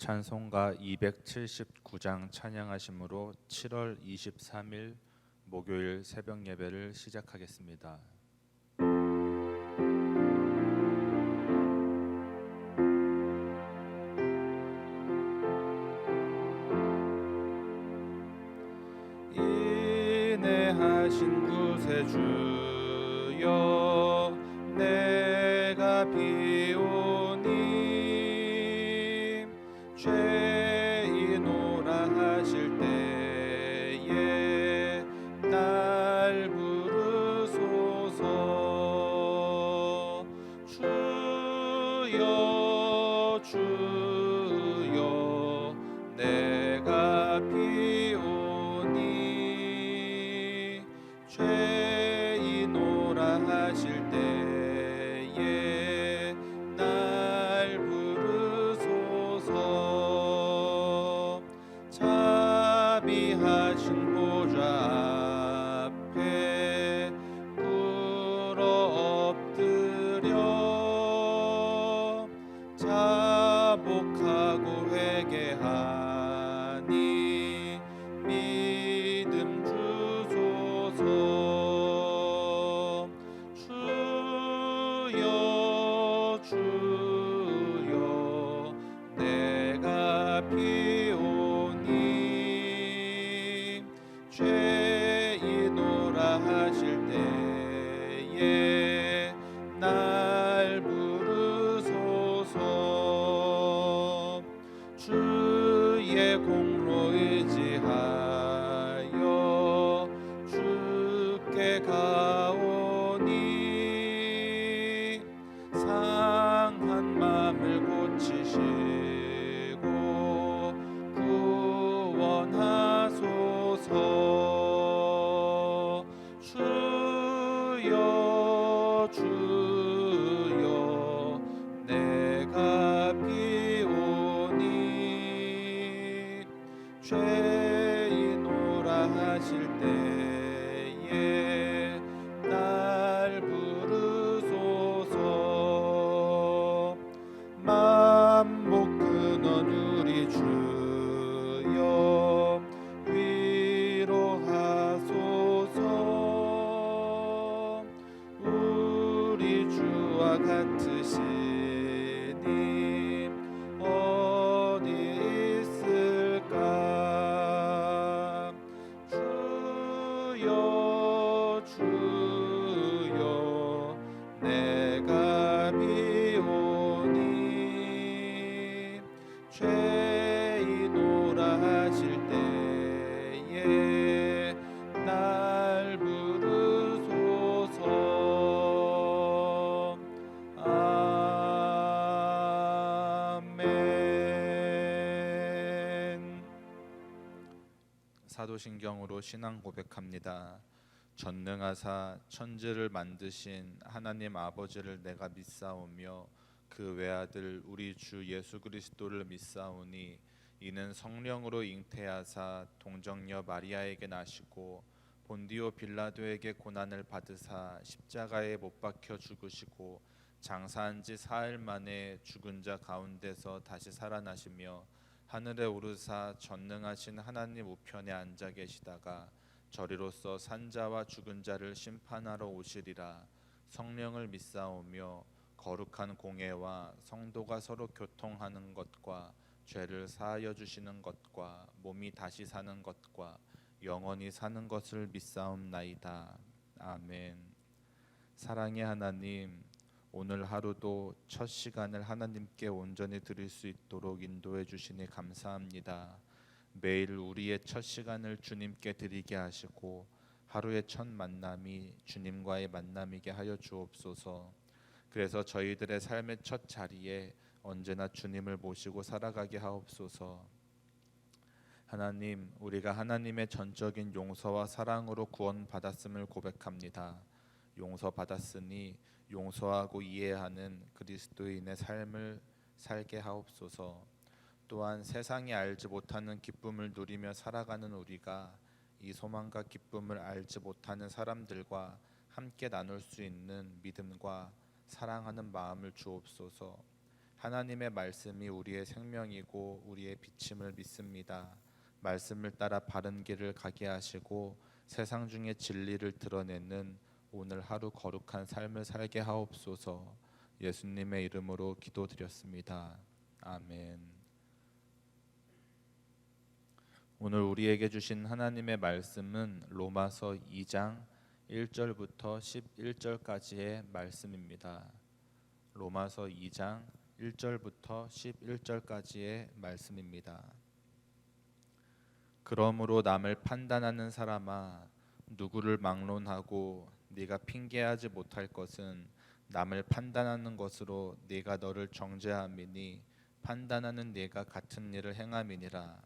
찬송가 279장 찬양하심으로 7월 23일 목요일 새벽 예배를 시작하겠습니다. 인내하신 구세주여 내가 비오니 죄인오라 하실 때에 날 부르소서. 주여 주여 내가 비오니 죄인오라 하실 때에 날 부르소서. 자비하신 보좌 앞에 꿇어 엎드려 자복하고 회개하니 믿음 주소서. 주여 주여 내가 비오니 죄인오라 하실 때에 날 부르소서. 주의 공로 의지하여 주께 가오니 상한 맘을 고치시고 구원하소서. 주여 주여 내가 비오니 죄인오라 하실 때에 날 부르소서. 만복 근원 우리 주여 위로하소서. 우리 주와 같으시니 어디 있을까. 주여 주여 내가 비오니 죄인오라 하실 때에 날 부르소서. 아멘. 사도신경으로 신앙 고백합니다. 전능하사 천지를 만드신 하나님 아버지를 내가 믿사오며 그 외아들 우리 주 예수 그리스도를 믿사오니 이는 성령으로 잉태하사 동정녀 마리아에게 나시고 본디오 빌라도에게 고난을 받으사 십자가에 못 박혀 죽으시고 장사한 지 사흘 만에 죽은 자 가운데서 다시 살아나시며 하늘에 오르사 전능하신 하나님 우편에 앉아 계시다가 저리로서 산자와 죽은 자를 심판하러 오시리라. 성령을 믿사오며 거룩한 공예와 성도가 서로 교통하는 것과 죄를 사하여 주시는 것과 몸이 다시 사는 것과 영원히 사는 것을 믿사옵나이다. 아멘. 사랑의 하나님, 오늘 하루도 첫 시간을 하나님께 온전히 드릴 수 있도록 인도해 주시니 감사합니다. 매일 우리의 첫 시간을 주님께 드리게 하시고 하루의 첫 만남이 주님과의 만남이게 하여 주옵소서. 그래서 저희들의 삶의 첫 자리에 언제나 주님을 모시고 살아가게 하옵소서. 하나님, 우리가 하나님의 전적인 용서와 사랑으로 구원받았음을 고백합니다. 용서받았으니 용서하고 이해하는 그리스도인의 삶을 살게 하옵소서. 또한 세상이 알지 못하는 기쁨을 누리며 살아가는 우리가 이 소망과 기쁨을 알지 못하는 사람들과 함께 나눌 수 있는 믿음과 사랑하는 마음을 주옵소서. 하나님의 말씀이 우리의 생명이고 우리의 비침을 믿습니다. 말씀을 따라 바른 길을 가게 하시고 세상 중에 진리를 드러내는 오늘 하루 거룩한 삶을 살게 하옵소서. 예수님의 이름으로 기도드렸습니다. 아멘. 오늘 우리에게 주신 하나님의 말씀은 로마서 2장 1절부터 11절까지의 말씀입니다. 로마서 2장 1절부터 11절까지의 말씀입니다. 그러므로 남을 판단하는 사람아, 누구를 막론하고 네가 핑계하지 못할 것은 남을 판단하는 것으로 네가 너를 정죄함이니 판단하는 네가 같은 일을 행함이니라.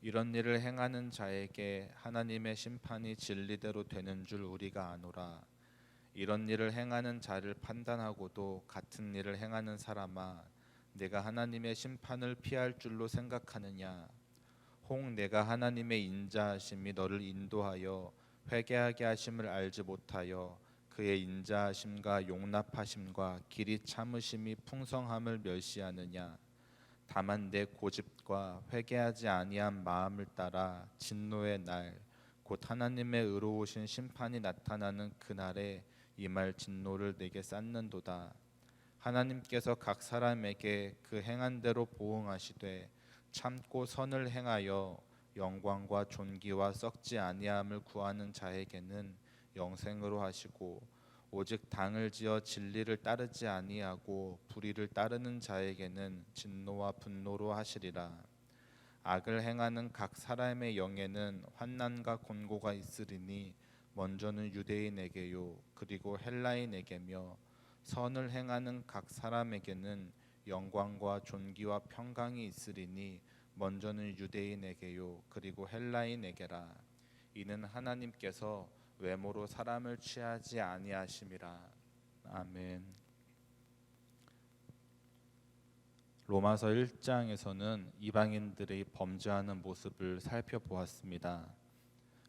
이런 일을 행하는 자에게 하나님의 심판이 진리대로 되는 줄 우리가 아노라. 이런 일을 행하는 자를 판단하고도 같은 일을 행하는 사람아, 내가 하나님의 심판을 피할 줄로 생각하느냐? 혹 내가 하나님의 인자하심이 너를 인도하여 회개하게 하심을 알지 못하여 그의 인자하심과 용납하심과 길이 참으심이 풍성함을 멸시하느냐? 다만 내 고집과 회개하지 아니한 마음을 따라 진노의 날, 곧 하나님의 의로우신 심판이 나타나는 그날에 임할 진노를 내게 쌓는도다. 하나님께서 각 사람에게 그 행한 대로 보응하시되 참고 선을 행하여 영광과 존귀와 썩지 아니함을 구하는 자에게는 영생으로 하시고, 오직 당을 지어 진리를 따르지 아니하고 불의를 따르는 자에게는 진노와 분노로 하시리라. 악을 행하는 각 사람의 영에는 환난과 곤고가 있으리니 먼저는 유대인에게요 그리고 헬라인에게며, 선을 행하는 각 사람에게는 영광과 존귀와 평강이 있으리니 먼저는 유대인에게요 그리고 헬라인에게라. 이는 하나님께서 외모로 사람을 취하지 아니하심이라. 아멘. 로마서 1장에서는 이방인들이 범죄하는 모습을 살펴보았습니다.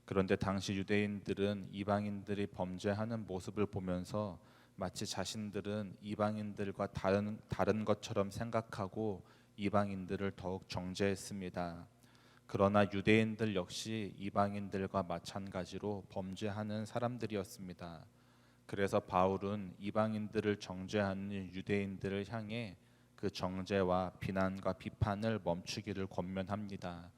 그런데 당시 유대인들은 이방인들이 범죄하는 모습을 보면서 마치 자신들은 이방인들과 다른 것처럼 생각하고 이방인들을 더욱 정죄했습니다. 그러나 유대인들 역시 이방인들과 마찬가지로 범죄하는 사람들이었습니다. 그래서 바울은 이방인들을 정죄하는 유대인들을 향해 그 정죄와 비난과 비판을 멈추기를 권면합니다.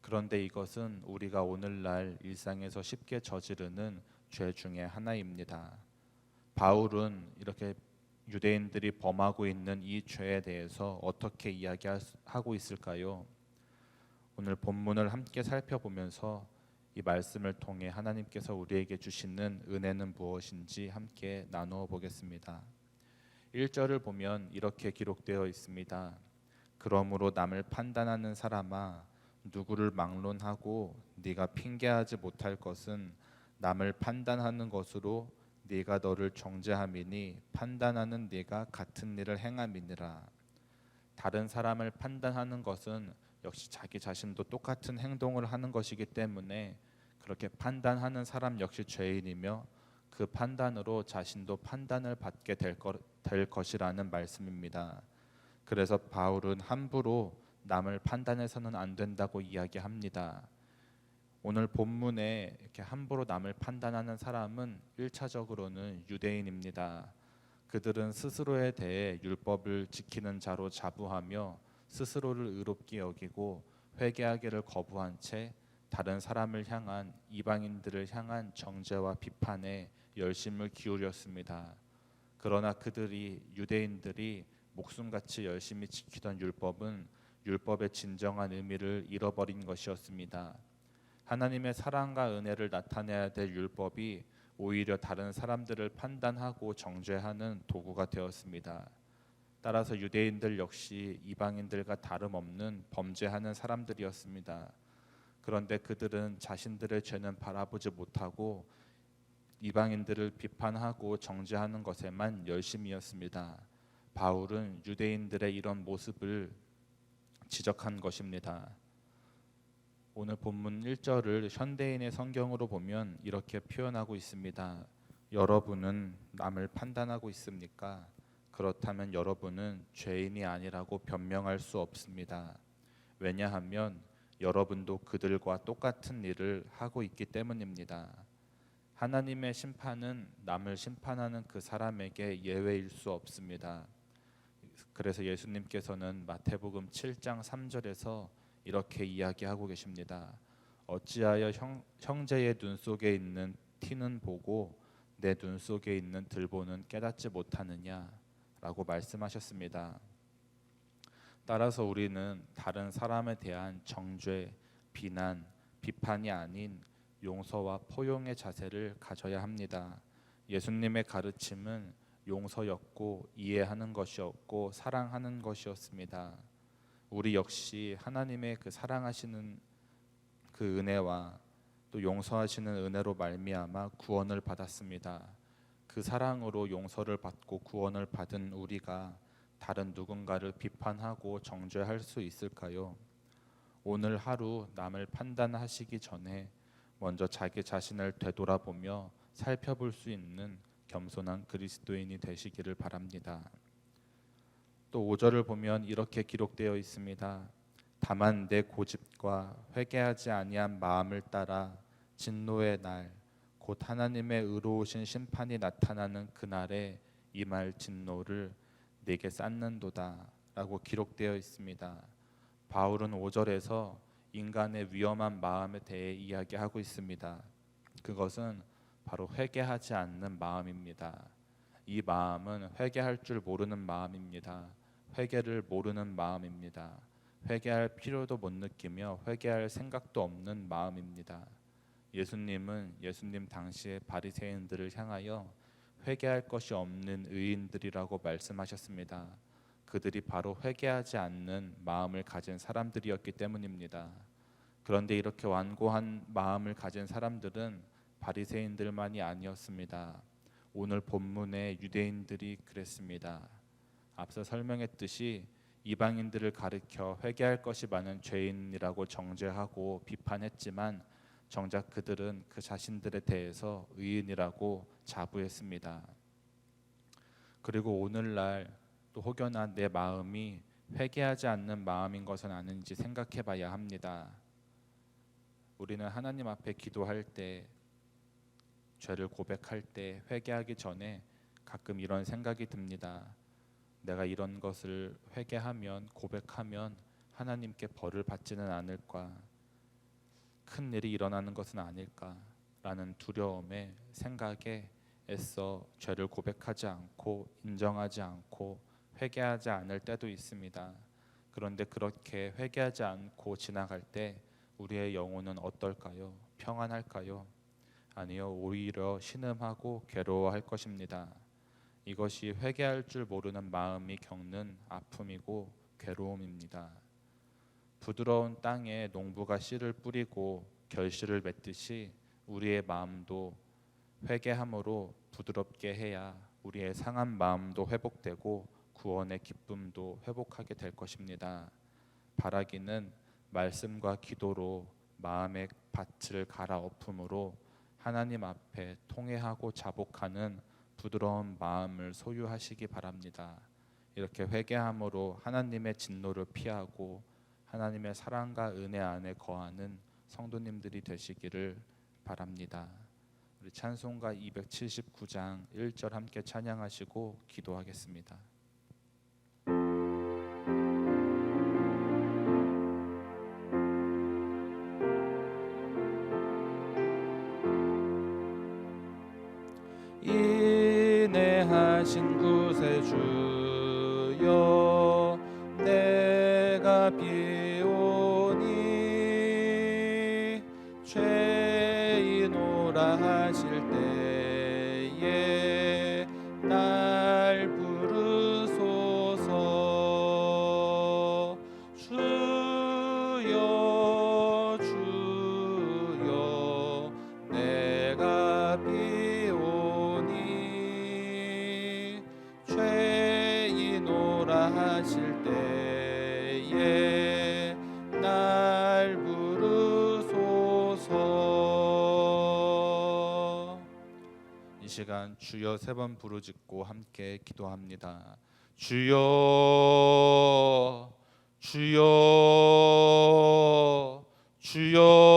그런데 이것은 우리가 오늘날 일상에서 쉽게 저지르는 죄 중에 하나입니다. 바울은 이렇게 유대인들이 범하고 있는 이 죄에 대해서 어떻게 이야기하고 있을까요? 오늘 본문을 함께 살펴보면서 이 말씀을 통해 하나님께서 우리에게 주시는 은혜는 무엇인지 함께 나누어 보겠습니다. 1절을 보면 이렇게 기록되어 있습니다. 그러므로 남을 판단하는 사람아, 누구를 막론하고 네가 핑계하지 못할 것은 남을 판단하는 것으로 네가 너를 정죄함이니 판단하는 네가 같은 일을 행함이니라. 다른 사람을 판단하는 것은 역시 자기 자신도 똑같은 행동을 하는 것이기 때문에 그렇게 판단하는 사람 역시 죄인이며 그 판단으로 자신도 판단을 받게 될 것이라는 말씀입니다. 그래서 바울은 함부로 남을 판단해서는 안 된다고 이야기합니다. 오늘 본문에 이렇게 함부로 남을 판단하는 사람은 1차적으로는 유대인입니다. 그들은 스스로에 대해 율법을 지키는 자로 자부하며 스스로를 의롭게 여기고 회개하기를 거부한 채 다른 사람을 향한 이방인들을 향한 정죄와 비판에 열심을 기울였습니다. 그러나 유대인들이 목숨같이 열심히 지키던 율법은 율법의 진정한 의미를 잃어버린 것이었습니다. 하나님의 사랑과 은혜를 나타내야 될 율법이 오히려 다른 사람들을 판단하고 정죄하는 도구가 되었습니다. 따라서 유대인들 역시 이방인들과 다름없는 범죄하는 사람들이었습니다. 그런데 그들은 자신들의 죄는 바라보지 못하고 이방인들을 비판하고 정죄하는 것에만 열심이었습니다. 바울은 유대인들의 이런 모습을 지적한 것입니다. 오늘 본문 1절을 현대인의 성경으로 보면 이렇게 표현하고 있습니다. 여러분은 남을 판단하고 있습니까? 그렇다면 여러분은 죄인이 아니라고 변명할 수 없습니다. 왜냐하면 여러분도 그들과 똑같은 일을 하고 있기 때문입니다. 하나님의 심판은 남을 심판하는 그 사람에게 예외일 수 없습니다. 그래서 예수님께서는 마태복음 7장 3절에서 이렇게 이야기하고 계십니다. 어찌하여 형제의 눈 속에 있는 티는 보고 내 눈 속에 있는 들보는 깨닫지 못하느냐 라고 말씀하셨습니다. 따라서 우리는 다른 사람에 대한 정죄, 비난, 비판이 아닌 용서와 포용의 자세를 가져야 합니다. 예수님의 가르침은 용서였고 이해하는 것이었고 사랑하는 것이었습니다. 우리 역시 하나님의 그 사랑하시는 그 은혜와 또 용서하시는 은혜로 말미암아 구원을 받았습니다. 그 사랑으로 용서를 받고 구원을 받은 우리가 다른 누군가를 비판하고 정죄할 수 있을까요? 오늘 하루 남을 판단하시기 전에 먼저 자기 자신을 되돌아보며 살펴볼 수 있는 겸손한 그리스도인이 되시기를 바랍니다. 또 5절을 보면 이렇게 기록되어 있습니다. 다만 내 고집과 회개하지 아니한 마음을 따라 진노의 날 곧 하나님의 의로우신 심판이 나타나는 그날에 임할 진노를 내게 쌓는도다 라고 기록되어 있습니다. 바울은 5절에서 인간의 위험한 마음에 대해 이야기하고 있습니다. 그것은 바로 회개하지 않는 마음입니다. 이 마음은 회개할 줄 모르는 마음입니다. 회개를 모르는 마음입니다. 회개할 필요도 못 느끼며 회개할 생각도 없는 마음입니다. 예수님은 예수님 당시의 바리새인들을 향하여 회개할 것이 없는 의인들이라고 말씀하셨습니다. 그들이 바로 회개하지 않는 마음을 가진 사람들이었기 때문입니다. 그런데 이렇게 완고한 마음을 가진 사람들은 바리새인들만이 아니었습니다. 오늘 본문의 유대인들이 그랬습니다. 앞서 설명했듯이 이방인들을 가리켜 회개할 것이 많은 죄인이라고 정죄하고 비판했지만 정작 그들은 그 자신들에 대해서 의인이라고 자부했습니다. 그리고 오늘날 또 혹여나 내 마음이 회개하지 않는 마음인 것은 아닌지 생각해 봐야 합니다. 우리는 하나님 앞에 기도할 때, 죄를 고백할 때 회개하기 전에 가끔 이런 생각이 듭니다. 내가 이런 것을 회개하면, 고백하면 하나님께 벌을 받지는 않을까, 큰 일이 일어나는 것은 아닐까라는 두려움에, 생각에 애써 죄를 고백하지 않고 인정하지 않고 회개하지 않을 때도 있습니다. 그런데 그렇게 회개하지 않고 지나갈 때 우리의 영혼은 어떨까요? 평안할까요? 아니요, 오히려 신음하고 괴로워할 것입니다. 이것이 회개할 줄 모르는 마음이 겪는 아픔이고 괴로움입니다. 부드러운 땅에 농부가 씨를 뿌리고 결실을 맺듯이 우리의 마음도 회개함으로 부드럽게 해야 우리의 상한 마음도 회복되고 구원의 기쁨도 회복하게 될 것입니다. 바라기는 말씀과 기도로 마음의 밭을 갈아엎음으로 하나님 앞에 통회하고 자복하는 부드러운 마음을 소유하시기 바랍니다. 이렇게 회개함으로 하나님의 진노를 피하고 하나님의 사랑과 은혜 안에 거하는 성도님들이 되시기를 바랍니다. 우리 찬송가 279장 1절 함께 찬양하시고 기도하겠습니다. 인내하신 구세주여 내가 비오니 죄인오라 하실 때에 날 부르소서. 주여 주여 내가 비오니 죄인오라 하실 때에 날 부르소서. 이 시간 주여 세 번 부르짖고 함께 기도합니다. 주여 주여 주여